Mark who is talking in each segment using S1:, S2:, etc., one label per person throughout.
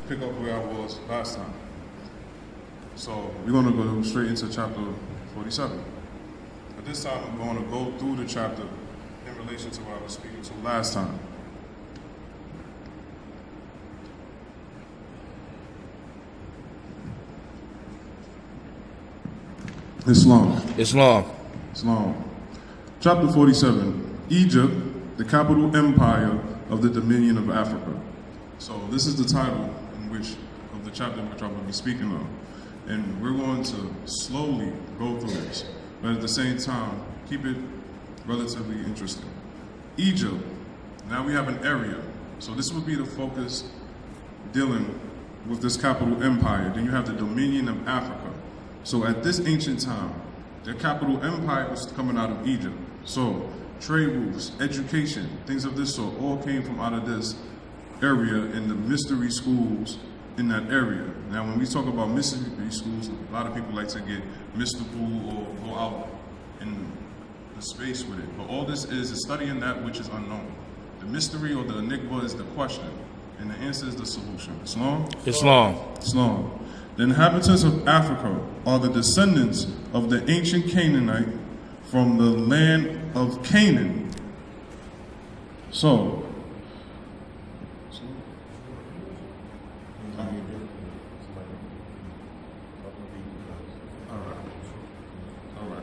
S1: pick up where I was last time. So we're going to go straight into chapter 47. But this time I'm going to go through the chapter in relation to what I was speaking to last time. Islam. Chapter 47. Egypt, the capital empire of the Dominion of Africa. So this is the title of the chapter in which I'm going to be speaking on. And we're going to slowly go through this, but at the same time, keep it relatively interesting. Egypt, now we have an area. So this would be the focus dealing with this capital empire. Then you have the Dominion of Africa. So at this ancient time, the capital empire was coming out of Egypt. So trade routes, education, things of this sort all came from out of this area in the mystery schools in that area. Now when we talk about mystery schools, a lot of people like to get mystical or go out in the space with it. But all this is studying that which is unknown. The mystery or the enigma is the question, and the answer is the solution. Islam. The inhabitants of Africa are the descendants of the ancient Canaanite from the land of Canaan. So, all right.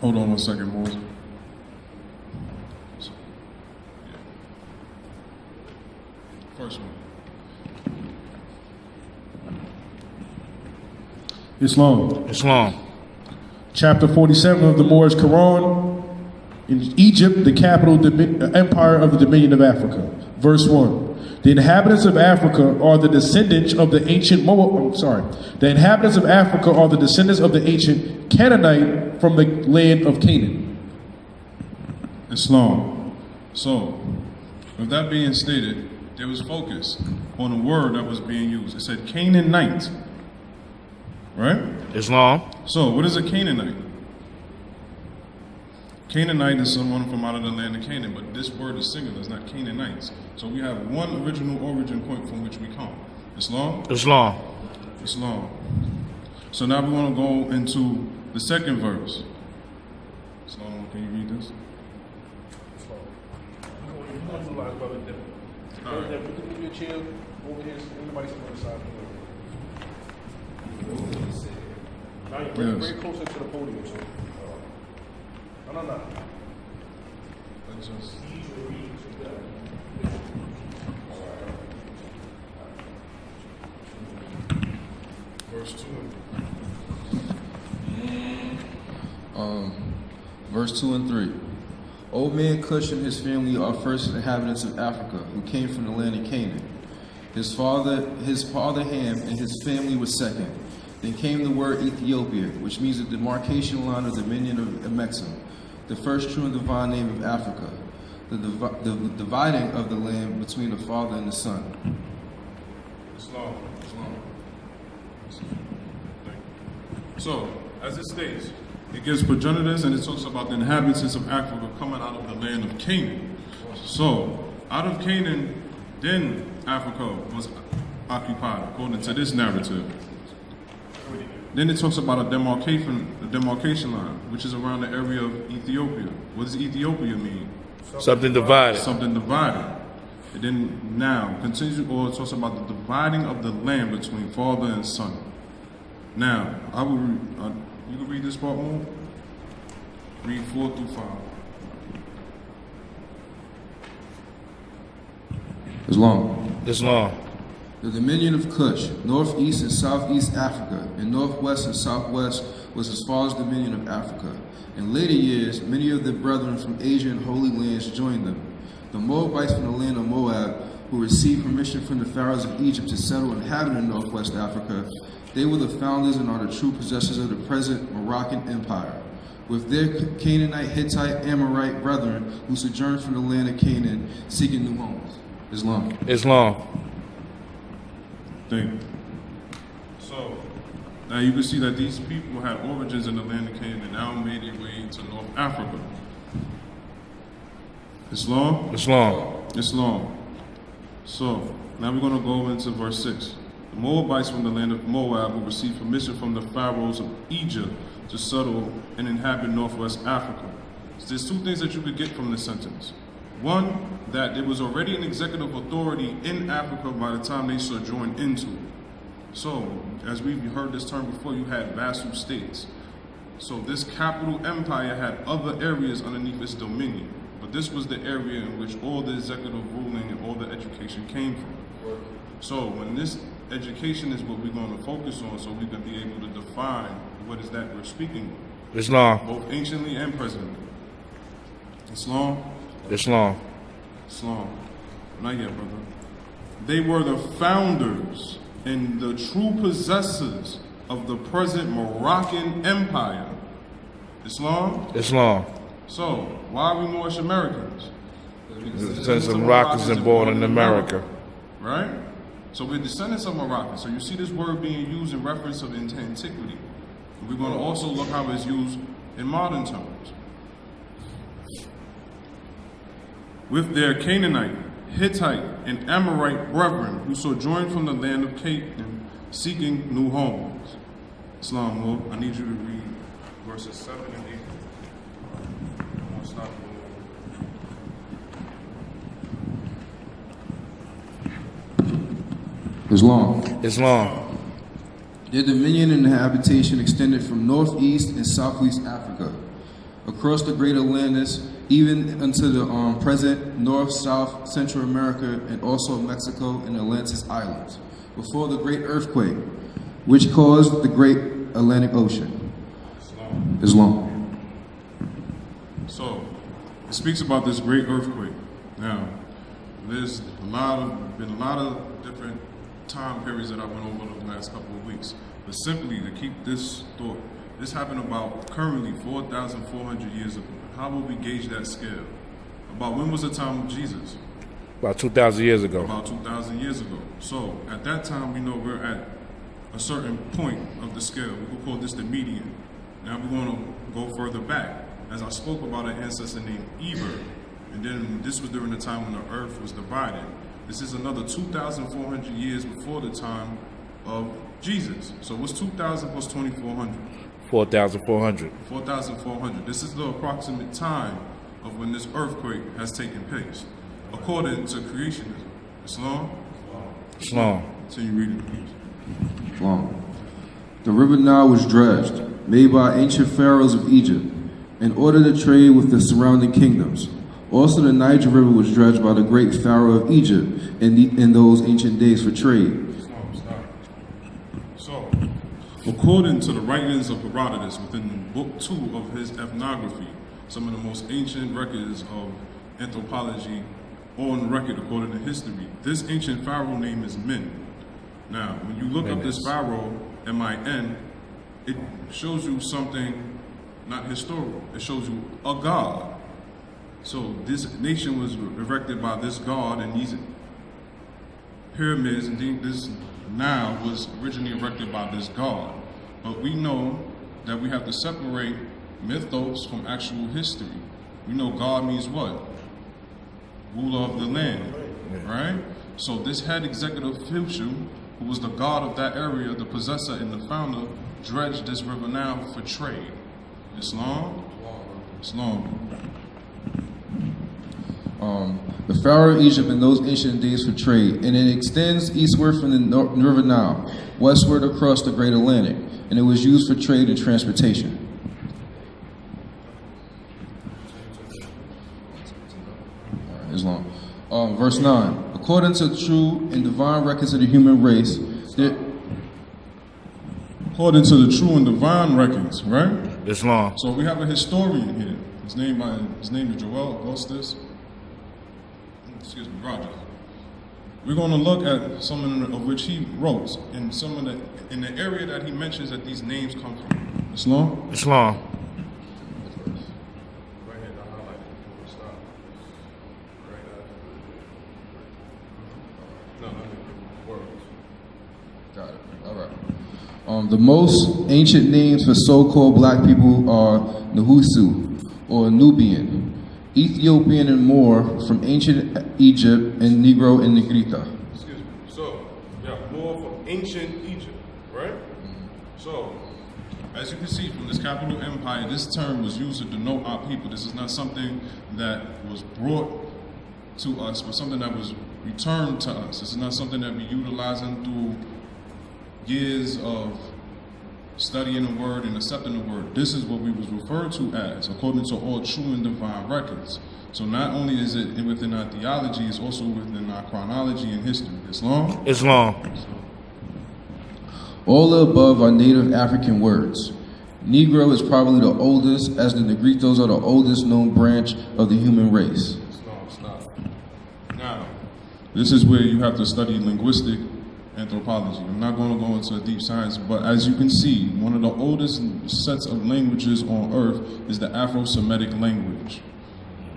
S1: Hold on one second, Moses. First one.
S2: Islam.
S3: Chapter 47 of the Moorish Qur'an. In Egypt, the capital empire of the Dominion of Africa. Verse 1. The inhabitants of Africa are the descendants of the ancient The inhabitants of Africa are the descendants of the ancient Canaanite from the land of Canaan.
S1: Islam. So, with that being stated, there was focus on a word that was being used. It said Canaanite. Right?
S2: Islam.
S1: So, what is a Canaanite? Canaanite is someone from out of the land of Canaan, but this word is singular, it's not Canaanites. So we have one original origin point from which we come. Islam?
S2: Islam.
S1: So now we want to go into the second verse. Islam, can you read this?
S3: Very closer to the podium. So. No.
S4: Verse 2 and 3. Old man Cush and his family are first inhabitants of Africa, who came from the land of Canaan. His father Ham and his family was second. Then came the word Ethiopia, which means the demarcation line of the dominion of Emexim, the first true and divine name of Africa, the dividing of the land between the Father and the Son.
S1: Islam. So, as it states, it gives progenitors and it talks about the inhabitants of Africa coming out of the land of Canaan. So, out of Canaan, then Africa was occupied, according to this narrative. Then it talks about a demarcation line, which is around the area of Ethiopia. What does Ethiopia mean?
S2: Something divided.
S1: Something divided. And then now, continues, or it talks about the dividing of the land between father and son. Now, I will you can read this part more? Read 4 through 5.
S2: Islam.
S4: The dominion of Cush, northeast and southeast Africa, and northwest and southwest was as far as the dominion of Africa. In later years, many of the brethren from Asia and Holy Lands joined them. The Moabites from the land of Moab, who received permission from the pharaohs of Egypt to settle and inhabit in northwest Africa, they were the founders and are the true possessors of the present Moroccan Empire, with their Canaanite, Hittite, Amorite brethren who sojourned from the land of Canaan, seeking new homes.
S2: Islam.
S1: Thank you. So, now you can see that these people had origins in the land of Canaan and now made their way to North Africa. Islam. So, Now we're going to go into verse 6. The Moabites from the land of Moab will receive permission from the pharaohs of Egypt to settle and inhabit northwest Africa. So there's two things that you could get from this sentence. One, that there was already an executive authority in Africa by the time they sojourned into it. So, as we've heard this term before, you had vassal states. So this capital empire had other areas underneath its dominion. But this was the area in which all the executive ruling and all the education came from. So when this education is what we're going to focus on, so we can be able to define what is that we're speaking of.
S2: Islam.
S1: Both anciently and presently. Islam?
S2: Islam.
S1: Islam. Not yet, brother. They were the founders and the true possessors of the present Moroccan Empire. Islam?
S2: Islam.
S1: So, why are we Moorish Americans?
S2: Since the Moroccans are born in America.
S1: Right? So we're descendants of Moroccans. So you see this word being used in reference of antiquity. We're going to also look how it's used in modern terms. With their Canaanite, Hittite, and Amorite brethren who sojourned from the land of Canaan, seeking new homes. Islam, Lord, I need you to read verses 7 and 8. I'm gonna stop
S4: Islam.
S2: Islam.
S4: Their dominion and habitation extended from northeast and southeast Africa, across the Great Atlantis, even unto the present North, South, Central America, and also Mexico and Atlantis Islands, before the great earthquake, which caused the Great Atlantic Ocean. Islam.
S1: So, it speaks about this great earthquake. Now, there's been a lot of different time periods that I went over the last couple of weeks. But simply to keep this thought, this happened about currently 4,400 years ago. How will we gauge that scale? About when was the time of Jesus?
S2: About 2,000 years ago.
S1: About 2,000 years ago. So at that time, we know we're at a certain point of the scale. We could call this the median. Now we want to go further back. As I spoke about an ancestor named Eber, and then this was during the time when the earth was divided. This is another 2,400 years before the time of Jesus. So what's 2,000 plus 2,400?
S2: 4,400.
S1: 4,400. This is the approximate time of when this earthquake has taken place, according to creationism. Islam?
S2: Islam.
S1: Continue reading, please.
S4: Islam. The river Nile was dredged, made by ancient pharaohs of Egypt, in order to trade with the surrounding kingdoms. Also, the Niger River was dredged by the great pharaoh of Egypt in those ancient days for trade.
S1: So, according to the writings of Herodotus within Book 2 of his ethnography, some of the most ancient records of anthropology on record according to history, this ancient pharaoh name is Min. Now, when you look up this pharaoh, M-I-N, it shows you something not historical. It shows you a god. So this nation was erected by this god, and these pyramids and this Nile was originally erected by this god. But we know that we have to separate mythos from actual history. We know God means what? Ruler of the land, right? So this head executive official, who was the god of that area, the possessor and the founder, dredged this river Nile for trade. Islam? Islam.
S4: The pharaoh of Egypt in those ancient days for trade, and it extends eastward from the river Nile, westward across the Great Atlantic, and it was used for trade and transportation. Islam. Verse 9. According to true and divine records of the human race,
S1: According to the true and divine records, right?
S2: Islam.
S1: So we have a historian here. His name is Joel Augustus. Excuse me, Roger. We're going to look at some of which he wrote, and some of in the area that he mentions that these names come from. Islam?
S2: Islam.
S1: Right here, I highlighted it. Stop. Right there. No, words.
S4: Got it. All right. The most ancient names for so-called black people are Nahusu, or Nubian, Ethiopian and Moor from ancient Egypt, and Negro and Negrita.
S1: Excuse me. So, yeah, more from ancient Egypt, right? So, as you can see from this capital empire, this term was used to denote our people. This is not something that was brought to us, but something that was returned to us. This is not something that we're utilizing through years of studying the word and accepting the word. This is what we was referred to as, according to all true and divine records. So not only is it within our theology, it's also within our chronology and history. Islam?
S2: Islam.
S4: All the above are native African words. Negro is probably the oldest, as the Negritos are the oldest known branch of the human race.
S1: Stop. Now, this is where you have to study linguistic anthropology. I'm not going to go into deep science, but as you can see, one of the oldest sets of languages on earth is the Afro-Semitic language.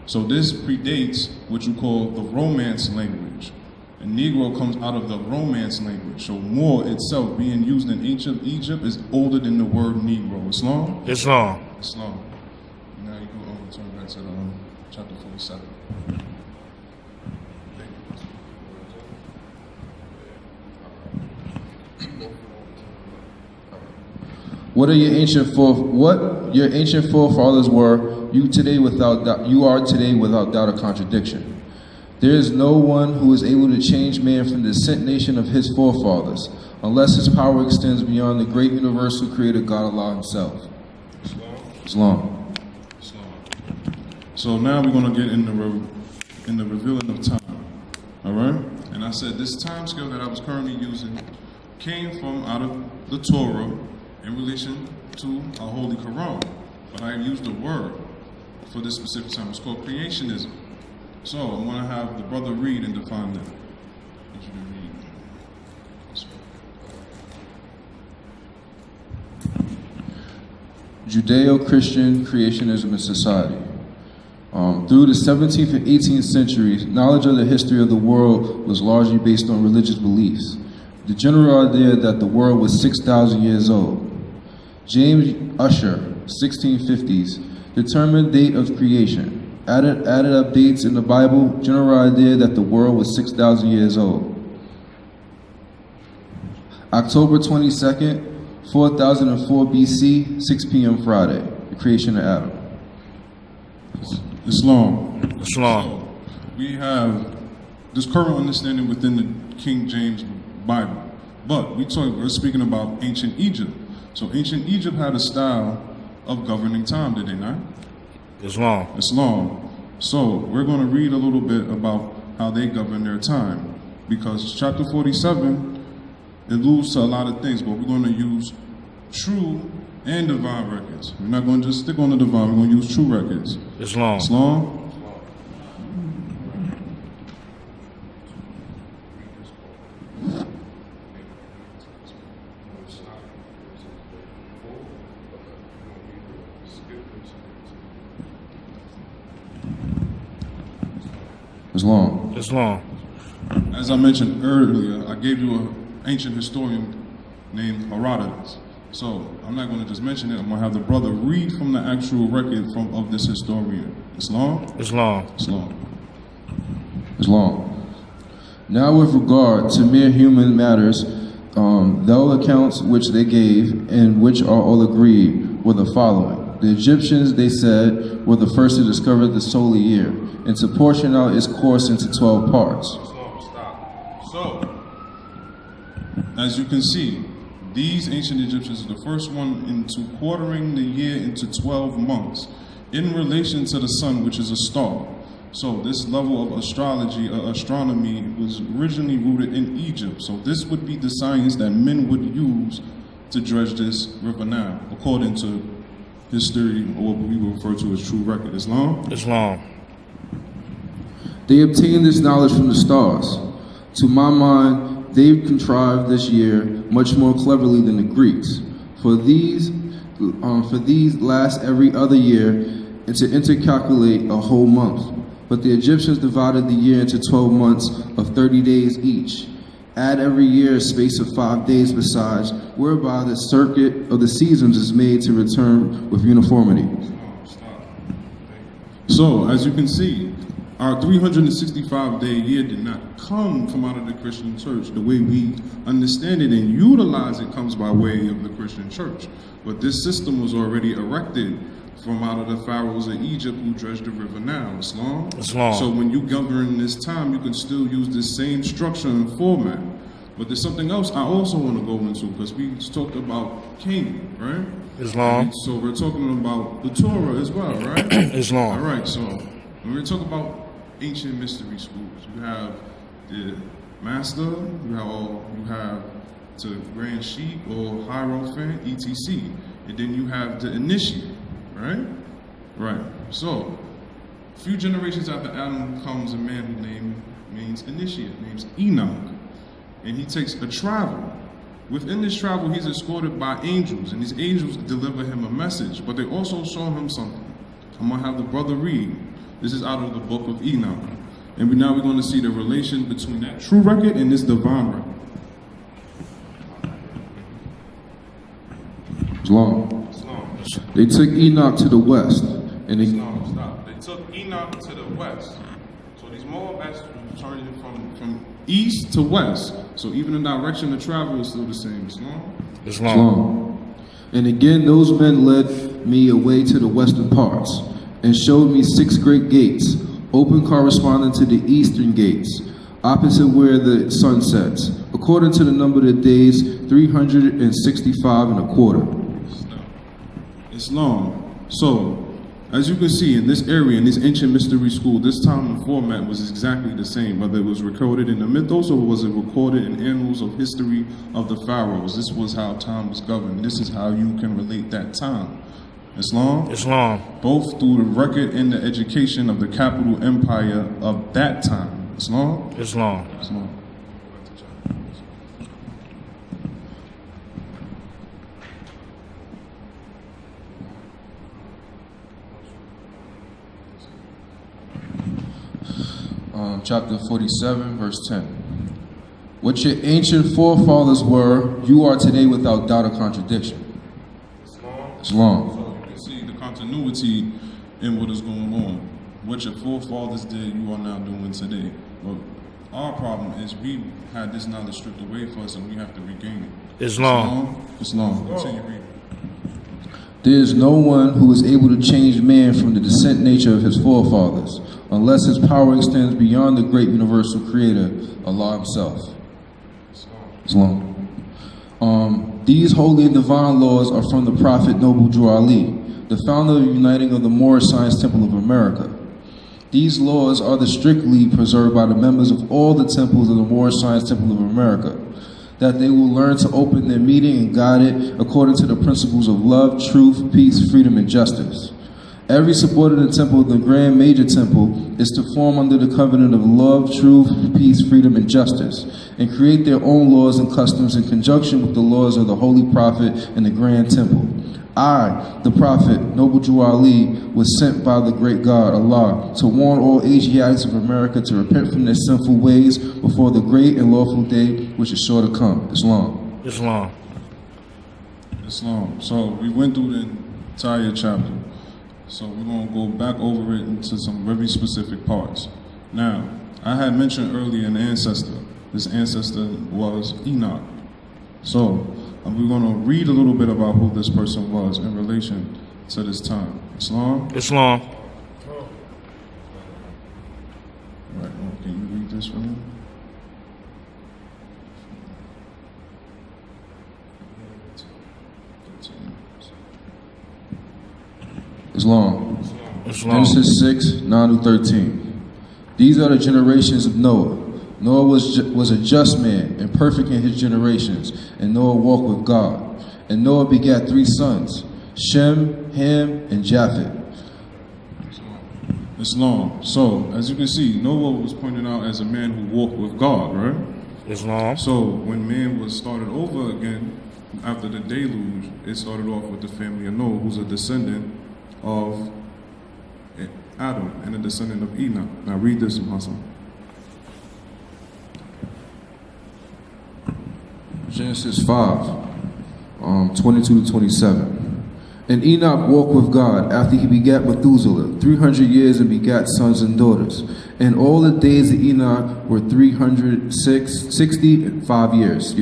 S1: So this predates what you call the Romance language. And Negro comes out of the Romance language. So Moor itself, being used in ancient Egypt, is older than the word Negro. Islam?
S2: Islam.
S1: Islam. Now you can turn back to chapter 47.
S4: What your ancient forefathers were, you are today without doubt or contradiction. There is no one who is able to change man from the descent nation of his forefathers, unless his power extends beyond the great universal creator God Allah himself. Islam.
S1: So now we're going to get in the revealing of time. All right? And I said this time scale that I was currently using came from out of the Torah in relation to a holy Qur'an. But I used a word for this specific time. It's called creationism. So I'm going to have the brother read and define that.
S4: Judeo-Christian creationism in society. Through the 17th and 18th centuries, knowledge of the history of the world was largely based on religious beliefs. The general idea that the world was 6,000 years old. James Ussher, 1650s, determined date of creation. Added up dates in the Bible, general idea that the world was 6,000 years old. October 22nd, 4004 BC, 6 p.m. Friday, the creation of Adam.
S1: Islam.
S2: Islam.
S1: We have this current understanding within the King James Bible. But we're speaking about ancient Egypt. So ancient Egypt had a style of governing time, did they not? Islam. So we're going to read a little bit about how they govern their time. Because chapter 47 alludes to a lot of things, but we're going to use true and divine records. We're not going to just stick on the divine, we're going to use true records. Islam.
S2: Islam.
S1: As I mentioned earlier, I gave you an ancient historian named Herodotus. So I'm not going to just mention it. I'm going to have the brother read from the actual record of this historian. Islam.
S4: Now with regard to mere human matters, the accounts which they gave, and which are all agreed, were the following. The Egyptians, they said, were the first to discover the solar year, and to portion out its course into 12 parts.
S1: Stop. So, as you can see, these ancient Egyptians are the first one into quartering the year into 12 months in relation to the sun, which is a star. So this level of astrology or astronomy was originally rooted in Egypt. So this would be the science that men would use to dredge this river Nile, according to history, or what we refer to as true record. Islam.
S4: They obtained this knowledge from the stars. To my mind, they contrived this year much more cleverly than the Greeks. For these last every other year, and to intercalculate a whole month. But the Egyptians divided the year into 12 months of 30 days each. Add every year a space of 5 days besides, whereby the circuit of the seasons is made to return with uniformity.
S1: So, as you can see, Our 365-day year did not come from out of the Christian church. The way we understand it and utilize it comes by way of the Christian church. But this system was already erected from out of the pharaohs of Egypt who dredged the river Nile, Islam. So when you govern this time, you can still use this same structure and format. But there's something else I also want to go into, because we talked about king, right?
S2: Islam.
S1: So we're talking about the Torah as well, right?
S2: Islam.
S1: All right, so when we talk about ancient mystery schools, you have the master, you have the grand sheik or hierophant, etc. And then you have the initiate, right? Right. So, a few generations after Adam comes a man whose name means initiate, names Enoch. And he takes a travel. Within this travel, he's escorted by angels, and these angels deliver him a message, but they also show him something. I'm going to have the brother read. This is out of the book of Enoch. And now we're going to see the relation between that true record and this divine record.
S4: Islam. They took Enoch to the west, and they
S1: Stop. They took Enoch to the west. So these Moabites turning from east to west. So even the direction of travel is still the same.
S4: Islam. And again, those men led me away to the western parts, and showed me 6 great gates, open corresponding to the eastern gates, opposite where the sun sets, according to the number of the days, 365 and a quarter.
S1: Islam. So, as you can see in this area, in this ancient mystery school, this time the format was exactly the same, whether it was recorded in the mythos or was it recorded in annals of history of the pharaohs. This was how time was governed. This is how you can relate that time. Islam?
S2: Islam.
S1: Both through the record and the education of the capital empire of that time. Islam?
S2: Islam.
S1: Islam.
S4: Chapter 47, verse 10. What your ancient forefathers were, you are today without doubt or contradiction. Islam.
S1: So you can see the continuity in what is going on. What your forefathers did, you are now doing today. But our problem is we had this knowledge stripped away from us and we have to regain it.
S2: Islam.
S1: Islam. Continue reading.
S4: There is no one who is able to change man from the descent nature of his forefathers, unless his power extends beyond the great universal creator, Allah himself. Islam. These holy and divine laws are from the Prophet Noble Drew Ali, the founder of the Uniting of the Moorish Science Temple of America. These laws are the strictly preserved by the members of all the temples of the Moorish Science Temple of America, that they will learn to open their meeting and guide it according to the principles of love, truth, peace, freedom, and justice. Every subordinate temple of the Grand Major Temple is to form under the covenant of love, truth, peace, freedom, and justice, and create their own laws and customs in conjunction with the laws of the Holy Prophet and the Grand Temple. I, the Prophet, Noble Drew Ali, was sent by the great God, Allah, to warn all Asiatics of America to repent from their sinful ways before the great and lawful day which is sure to come. Islam.
S2: Islam.
S1: Islam. So we went through the entire chapter. So we're going to go back over it into some very specific parts. Now, I had mentioned earlier an ancestor. This ancestor was Enoch. So we're going to read a little bit about who this person was in relation to this time. Islam?
S2: Islam.
S1: Right, can you read this for me?
S4: Islam.
S2: Islam.
S4: Genesis 6, 9 to 13. These are the generations of Noah. Noah was a just man and perfect in his generations, and Noah walked with God. And Noah begat 3 sons, Shem, Ham, and Japheth.
S1: Islam. So, as you can see, Noah was pointed out as a man who walked with God, right?
S2: Islam.
S1: So, when man was started over again, after the deluge, it started off with the family of Noah, who's a descendant of Adam and a descendant of Enoch. Now read this, Hassan.
S4: Genesis 5, 22 to 27. And Enoch walked with God after he begat Methuselah 300 years and begat sons and daughters. And all the days of Enoch were 365 years.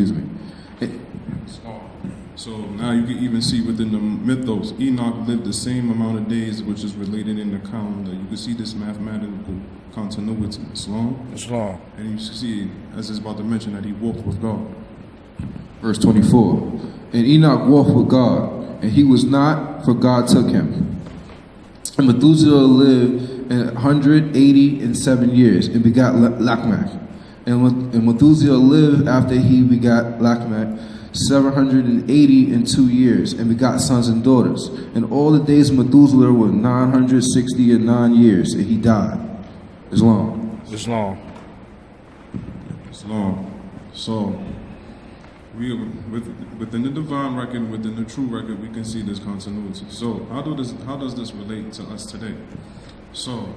S1: So now you can even see within the mythos, Enoch lived the same amount of days, which is related in the calendar. You can see this mathematical continuity. It's long.
S2: It's long.
S1: And you see, as it's about to mention, that he walked with God.
S4: Verse 24. And Enoch walked with God, and he was not, for God took him. And Methuselah lived 187 years and begot Lamech. And Methuselah lived after he begot Lamech 782 years and begot sons and daughters. And all the days of Methuselah were 969 years, and he died. It's long.
S2: It's long.
S1: It's long. So, within the divine record, within the true record, we can see this continuity. So, how does this relate to us today? So,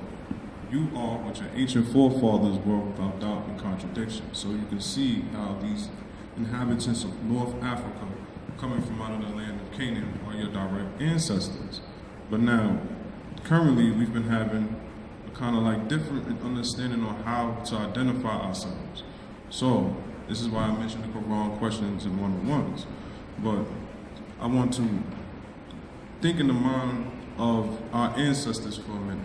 S1: you are what your ancient forefathers were without doubt and contradiction. So you can see how these inhabitants of North Africa, coming from out of the land of Canaan, are your direct ancestors. But now, currently, we've been having a kind of like different understanding on how to identify ourselves. So, this is why I mentioned the Qur'an questions and one-on-ones. But I want to think in the mind of our ancestors for a minute.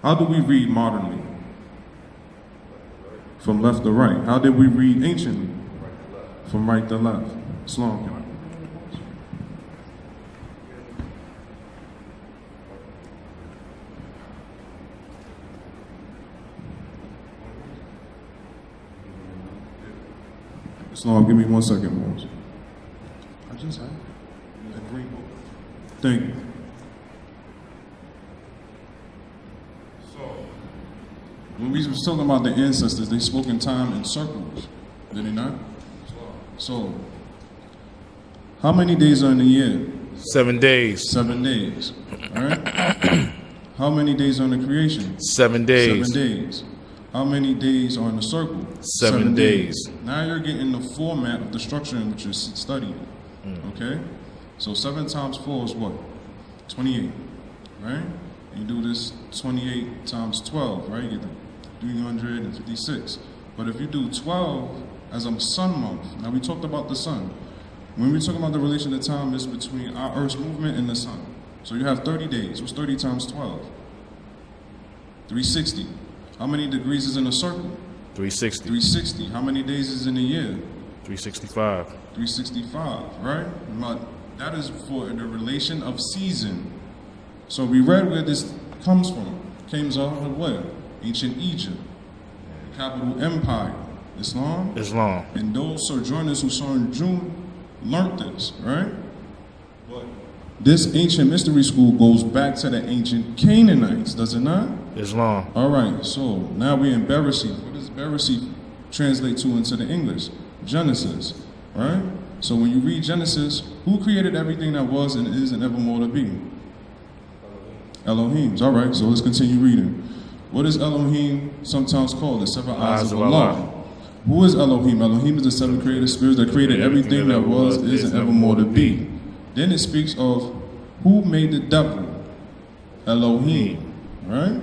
S1: How do we read modernly? From left to right. How did we read anciently? From right to left. Islam. Islam, give me 1 second, Mons. I just had a green book. Thank you. When we was talking about the ancestors, they spoke in time in circles, did they not? So, how many days are in a year?
S2: 7 days.
S1: 7 days, all right? How many days are in the creation?
S2: 7 days.
S1: 7 days. How many days are in the circle?
S2: 7 days.
S1: Now you're getting the format of the structure in which you're studying, okay? So 7 times 4 is what? 28, right? You do this 28 times 12, right? You get 356. But if you do 12 as a sun month, now we talked about the sun. When we talk about the relation of time is between our Earth's movement and the sun. So you have 30 days. What's 30 times 12? 360. How many degrees is in a circle?
S2: 360.
S1: 360. How many days is in a year?
S2: 365.
S1: 365, right? But that is for the relation of season. So we read where this comes from. Came out of where? Ancient Egypt, the capital empire, Islam.
S2: Islam.
S1: And those sojourners who sojourned learned this, right? But this ancient mystery school goes back to the ancient Canaanites, does it not?
S2: Islam.
S1: All right, so now we're in Bereshit. What does Bereshit translate to into the English? Genesis, right? So when you read Genesis, who created everything that was and is and evermore to be? Elohim. All right, so let's continue reading. What is Elohim sometimes called? The 7 eyes of Allah. Who is Elohim? Elohim is the 7 creative spirits that created everything that was, is, and evermore to be. Then it speaks of who made the devil? Elohim, right?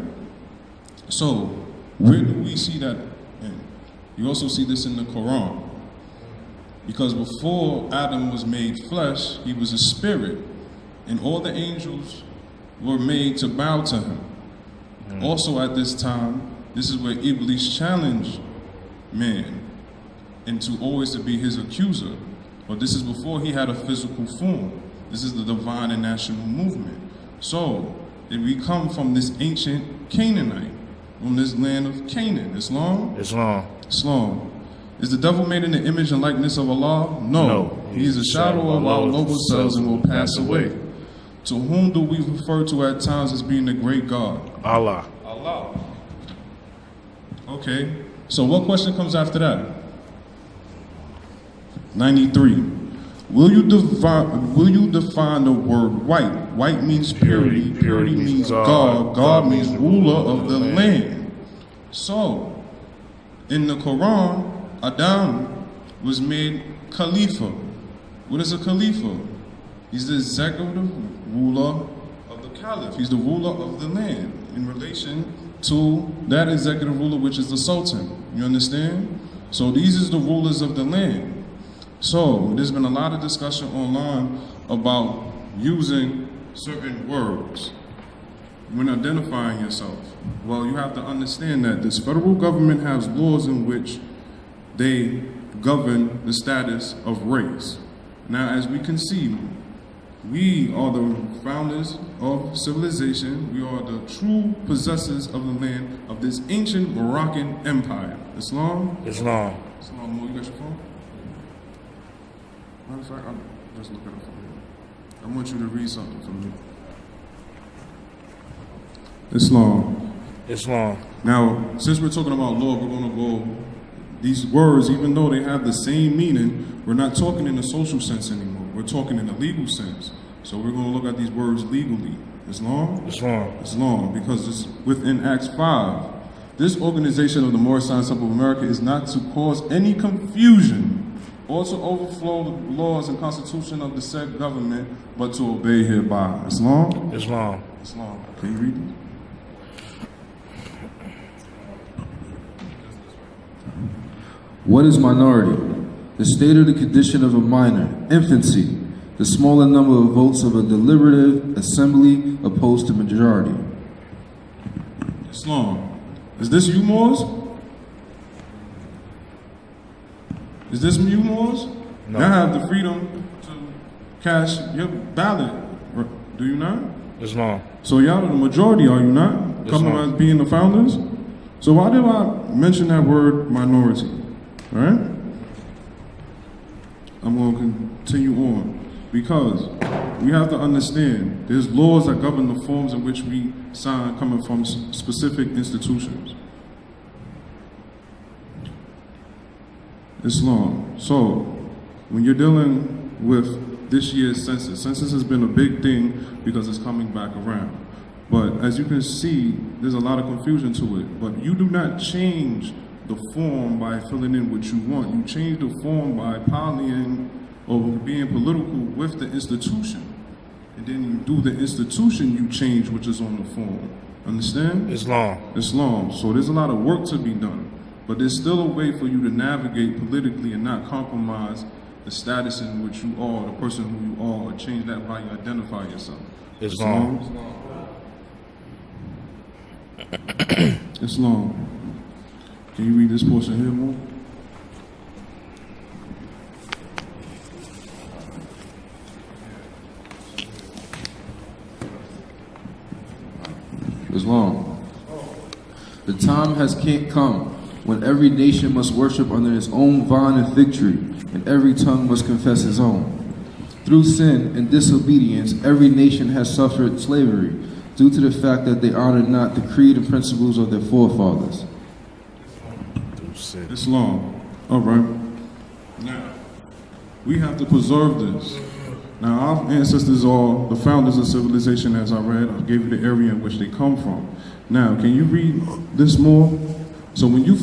S1: So, where do we see that in? You also see this in the Quran. Because before Adam was made flesh, he was a spirit. And all the angels were made to bow to him. Also at this time, this is where Iblis challenged man into always to be his accuser. But this is before he had a physical form. This is the divine and national movement. So, if we come from this ancient Canaanite, from this land of Canaan, Islam?
S2: Islam.
S1: Islam. Is the devil made in the image and likeness of Allah? No. He is a shadow of our noble selves and will pass away. To whom do we refer to at times as being the great God?
S2: Allah.
S1: Allah. Okay. So what question comes after that? 93. Will you define the word white? White means purity. Purity means God. God means ruler of the land. So, in the Quran, Adam was made Khalifa. What is a Khalifa? He's the executive ruler of the caliph. He's the ruler of the land in relation to that executive ruler, which is the sultan. You understand? So these is the rulers of the land. So there's been a lot of discussion online about using certain words when identifying yourself. Well, you have to understand that this federal government has laws in which they govern the status of race. Now, as we can see, we are the founders of civilization. We are the true possessors of the land of this ancient Moroccan empire. Islam?
S2: Islam.
S1: Islam, you got your phone? Matter of fact, I'll just look at it for you. I want you to read something for me. Islam.
S2: Islam.
S1: Now, since we're talking about law, we're going to go, these words, even though they have the same meaning, we're not talking in the social sense anymore. We're talking in the legal sense. So we're going to look at these words legally. Islam?
S2: Islam.
S1: Islam, because it's within Acts 5. This organization of the Moorish Science of America is not to cause any confusion or to overflow the laws and constitution of the said government, but to obey hereby. Islam?
S2: Islam.
S1: Islam. Can you read it?
S4: What is minority? The state or the condition of a minor, infancy, the smaller number of votes of a deliberative assembly opposed to majority.
S1: Islam. Is this you, Moors? Is this you, Moors?
S2: No.
S1: Y'all have the freedom to cast your ballot, do you not?
S2: Islam.
S1: So y'all are the majority, are you not? Coming
S2: Islam.
S1: as being the founders? So why did I mention that word minority? All right? I'm going to continue on because we have to understand there's laws that govern the forms in which we sign coming from specific institutions. Islam. So when you're dealing with this year's census has been a big thing because it's coming back around. But as you can see, there's a lot of confusion to it. But you do not change the form by filling in what you want. You change the form by parleying or being political with the institution. And then you do the institution you change, which is on the form. Understand?
S2: Islam.
S1: Islam. So there's a lot of work to be done. But there's still a way for you to navigate politically and not compromise the status in which you are, the person who you are, or change that by you identify yourself.
S2: Islam.
S1: Islam. Can you read this portion here more?
S4: Islam. The time has come when every nation must worship under its own vine and fig tree, and every tongue must confess its own. Through sin and disobedience, every nation has suffered slavery due to the fact that they honored not the creed and principles of their forefathers.
S1: Islam. All right. Now, we have to preserve this. Now, our ancestors are the founders of civilization, as I read. I gave you the area in which they come from. Now, can you read this more? So when you,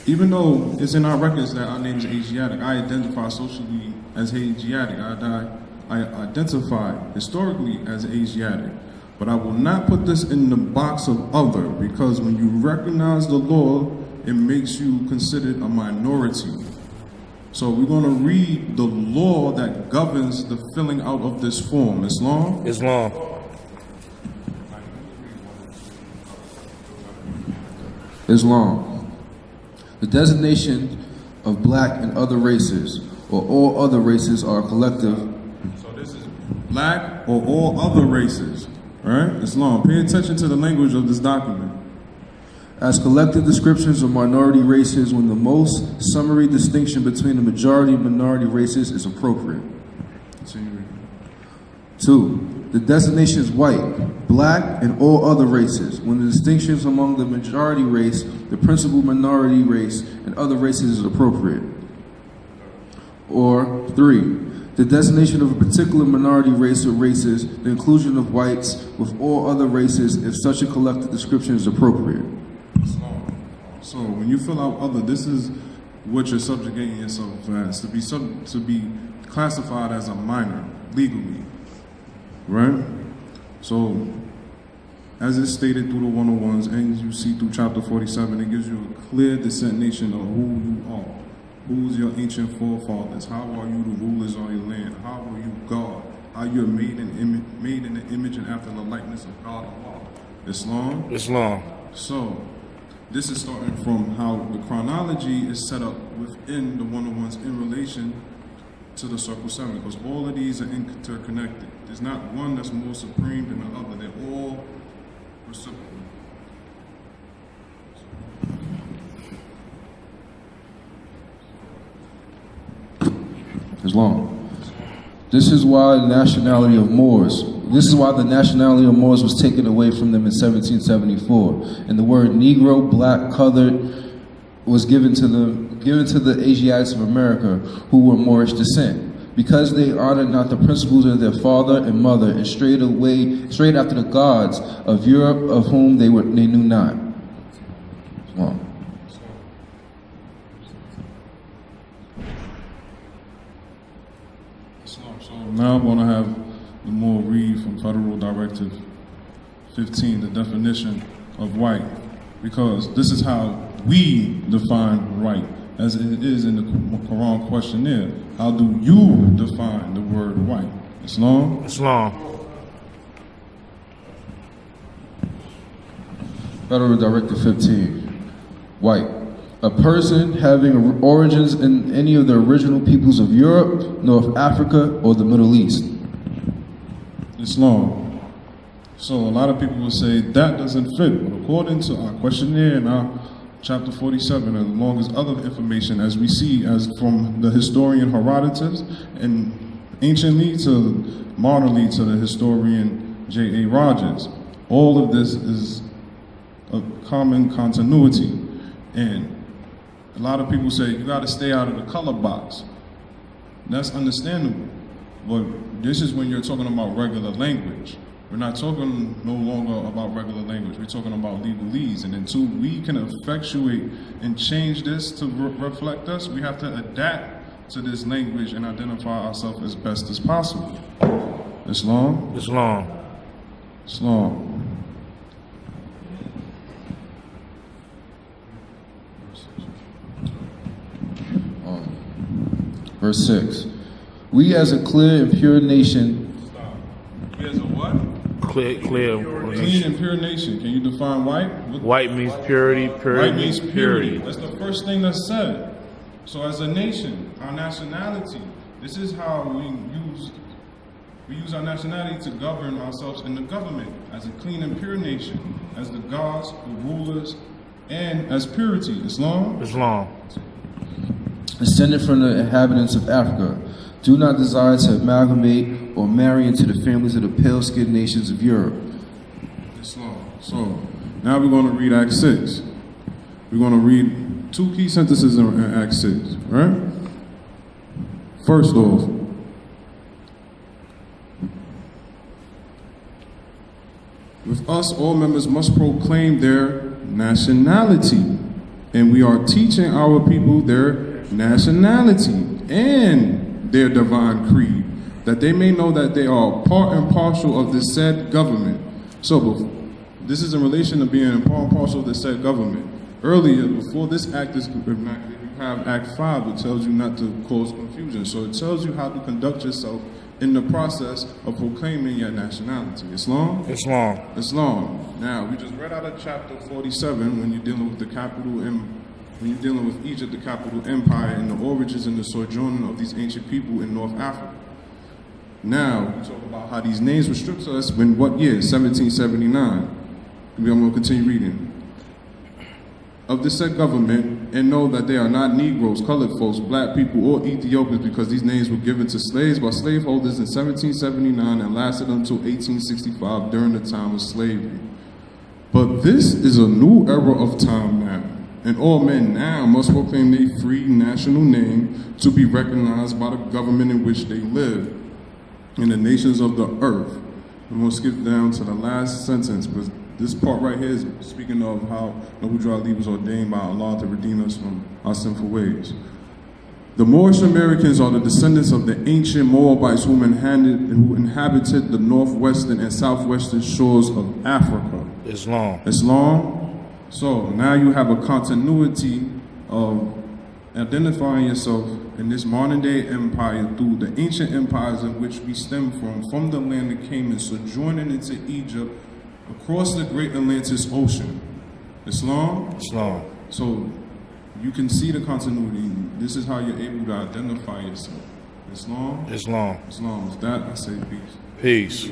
S1: even though it's in our records that our name is Asiatic, I identify socially as Asiatic. I identify historically as Asiatic. But I will not put this in the box of other, because when you recognize the law, it makes you considered a minority. So we're going to read the law that governs the filling out of this form. Islam?
S2: Islam.
S4: Islam. The designation of black and other races, or all other races, are collective.
S1: So this is black or all other races. All right? Islam. Pay attention to the language of this document.
S4: As collective descriptions of minority races when the most summary distinction between the majority and minority races is appropriate. 2. The designation is white, black, and all other races when the distinctions among the majority race, the principal minority race, and other races is appropriate. Or 3. The designation of a particular minority race or races, the inclusion of whites with all other races if such a collective description is appropriate.
S1: So when you fill out other, this is what you're subjugating yourself as, to be classified as a minor. legally, right? So, as it's stated through the 101s, and you see through chapter 47, it gives you a clear dissemination of who you are. Who's your ancient forefathers? How are you the rulers of your land? How are you God? How you're made in the image and after the likeness of God Allah. Islam?
S2: Islam.
S1: So, this is starting from how the chronology is set up within the 101s in relation to the Circle 7, because all of these are interconnected. There's not one that's more supreme than the other. They're all reciprocal.
S4: Islam. This is why the nationality of Moors. This is why the nationality of Moors was taken away from them in 1774, and the word Negro, black, colored was given to the Asiatics of America, who were Moorish descent, because they honored not the principles of their father and mother, and strayed after the gods of Europe, of whom they knew not. Islam.
S1: So now I'm going to have the more read from Federal Directive 15, the definition of white, because this is how we define right, as it is in the Quran questionnaire. How do you define the word white? Islam?
S2: Islam.
S4: Federal Directive 15. White. A person having origins in any of the original peoples of Europe, North Africa, or the Middle East.
S1: Islam. So a lot of people will say that doesn't fit, but according to our questionnaire in our chapter 47, along as other information, as we see as from the historian Herodotus, and anciently to modernly to the historian J.A. Rogers, all of this is a common continuity. And a lot of people say you got to stay out of the color box. That's understandable, but this is when you're talking about regular language. We're not talking no longer about regular language. We're talking about legalese. And until we can effectuate and change this to reflect us, we have to adapt to this language and identify ourselves as best as possible. Islam?
S2: Islam.
S1: Islam.
S4: Verse 6. We as a clear and pure nation.
S1: We as a what?
S2: Clear.
S1: Clean and pure nation. Can you define white?
S2: White means purity.
S1: White means purity. That's the first thing that's said. So as a nation, our nationality, this is how we use our nationality to govern ourselves in the government as a clean and pure nation, as the gods, the rulers, and as purity. Islam?
S2: Islam.
S4: Descended from the inhabitants of Africa, do not desire to amalgamate or marry into the families of the pale-skinned nations of Europe.
S1: Islam. So, now we're going to read Act 6. We're going to read two key sentences in Act 6, right? First off, with us, all members must proclaim their nationality, and we are teaching our people their nationality and their divine creed, that they may know that they are part and parcel of the said government. So this is in relation to being part and parcel of the said government. Earlier, before this act is enacted, you have Act 5, which tells you not to cause confusion. So it tells you how to conduct yourself in the process of proclaiming your nationality. Islam?
S2: Islam.
S1: Islam. Now, we just read out of chapter 47 when you're dealing with the capital when you're dealing with Egypt, the capital empire, and the origins and the sojourning of these ancient people in North Africa. Now, we talk about how these names were stripped to us in what year? 1779. I'm going to continue reading. Of the said government, and know that they are not Negroes, colored folks, black people, or Ethiopians, because these names were given to slaves by slaveholders in 1779 and lasted until 1865 during the time of slavery. But this is a new era of time now, and all men now must proclaim their free national name to be recognized by the government in which they live in the nations of the earth. And we'll skip down to the last sentence, but this part right here is speaking of how Nahuja Ali was ordained by Allah to redeem us from our sinful ways. The Moorish Americans are the descendants of the ancient Moabites who inhabited the northwestern and southwestern shores of Africa.
S2: Islam.
S1: Islam. So now you have a continuity of identifying yourself in this modern day empire through the ancient empires in which we stem from the land that came and sojourning into Egypt across the great Atlantis Ocean. Islam.
S2: Islam.
S1: So you can see the continuity. This is how you're able to identify yourself. Islam.
S2: Islam.
S1: Islam. With that, I say peace.
S2: Peace.